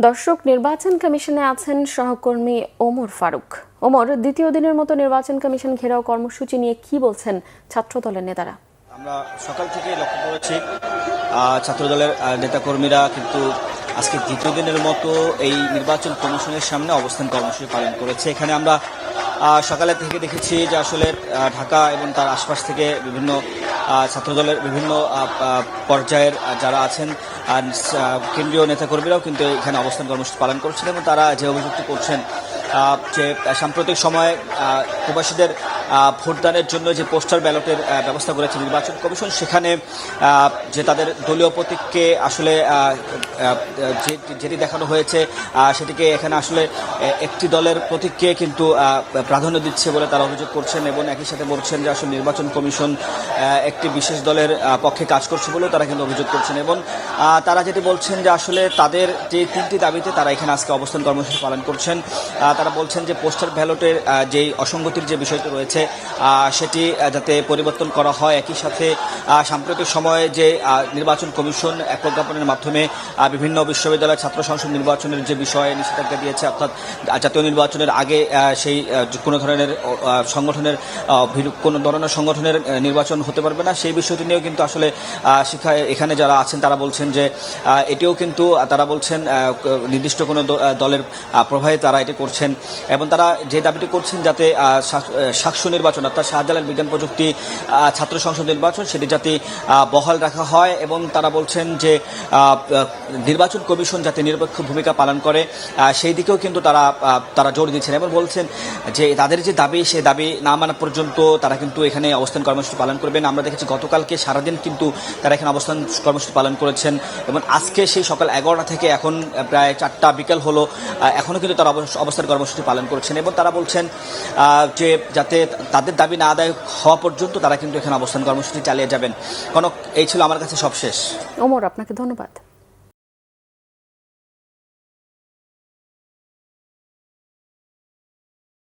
দর্শক, নির্বাচন কমিশনে আছেন সহকর্মী ওমর ফারুক। ওমর, দ্বিতীয় দিনের মতো নির্বাচন কমিশন ঘেরাও কর্মসূচি নিয়ে কি বলছেন ছাত্রদলের নেতারা? আমরা সকাল থেকে লক্ষ্য করেছি ছাত্রদলের নেতাকর্মীরা কিন্তু আজকে দ্বিতীয় দিনের মতো এই নির্বাচন কমিশনের সামনে অবস্থান কর্মসূচি পালন করেছে। এখানে আমরা সকালে থেকে দেখেছি যে আসলে ঢাকা এবং তার আশপাশ থেকে বিভিন্ন ছাত্রদলের বিভিন্ন পর্যায়ের যারা আছেন কেন্দ্রীয় নেতাকর্মীরাও কিন্তু এখানে অবস্থান কর্মসূচি পালন করছেন এবং তারা যে অভিযুক্ত করছেন যে সাম্প্রতিক সময়ে প্রবাসীদের ভোটদানের জন্য যে পোস্টাল ব্যালটের ব্যবস্থা করেছে নির্বাচন কমিশন, সেখানে যে তাদের দলীয় প্রতীককে আসলে যেটি দেখানো হয়েছে সেটিকে এখানে আসলে একটি দলের প্রতীককে কিন্তু প্রাধান্য দিচ্ছে বলে তারা অভিযোগ করছেন এবং একই সাথে বলছেন যে আসলে নির্বাচন কমিশন একটি বিশেষ দলের পক্ষে কাজ করছে বলেও তারা কিন্তু অভিযোগ করছেন এবং তারা যেটি বলছেন যে আসলে তাদের যে তিনটি দাবিতে তারা এখানে আজকে অবস্থান কর্মসূচি পালন করছেন। তারা বলছেন যে পোস্টাল ব্যালটের যেই অসঙ্গতির যে বিষয়টি রয়েছে সেটি যাতে পরিবর্তন করা হয়, একই সাথে সাম্প্রতিক সময়ে যে নির্বাচন কমিশন এক প্রজ্ঞাপনের মাধ্যমে বিভিন্ন বিশ্ববিদ্যালয় ছাত্র সংসদ নির্বাচনের যে বিষয়ে নিষেধাজ্ঞা দিয়েছে, অর্থাৎ জাতীয় নির্বাচনের আগে সেই কোনো ধরনের সংগঠনের নির্বাচন হতে পারবে না, সেই বিষয়টি নিয়েও কিন্তু আসলে এখানে যারা আছেন তারা বলছেন যে এটিও কিন্তু তারা বলছেন নির্দিষ্ট কোনো দলের প্রভাবে তারা এটি করছেন এবং তারা যে দাবিটি করছেন যাতে সাকসু নির্বাচন অর্থাৎ শাহজালাল বিজ্ঞান প্রযুক্তি ছাত্র সংসদ নির্বাচন সেটি যাতে বহাল রাখা হয় এবং তারা বলছেন যে নির্বাচন কমিশন যাতে নিরপেক্ষ ভূমিকা পালন করে সেই দিকেও কিন্তু তারা জোর দিচ্ছেন এবং বলছেন যে তাদের যে দাবি সেই দাবি না মানা পর্যন্ত তারা কিন্তু এখানে অবস্থান কর্মসূচি পালন করবেন। আমরা দেখেছি গতকালকে সারাদিন কিন্তু তারা এখানে অবস্থান কর্মসূচি পালন করেছেন এবং আজকে সেই সকাল 11টা থেকে এখন প্রায় 4টা বিকেল হলো, এখনও কিন্তু তারা অবস্থান কর্মসূচি পালন করছেন এবং তারা বলছেন যে যাতে তাদের দাবি না আদায় হওয়া পর্যন্ত তারা কিন্তু এখানে অবস্থান কর্মসূচি চালিয়ে যাবেন। এই ছিল আমার কাছে সবশেষ। ওমর, আপনাকে ধন্যবাদ।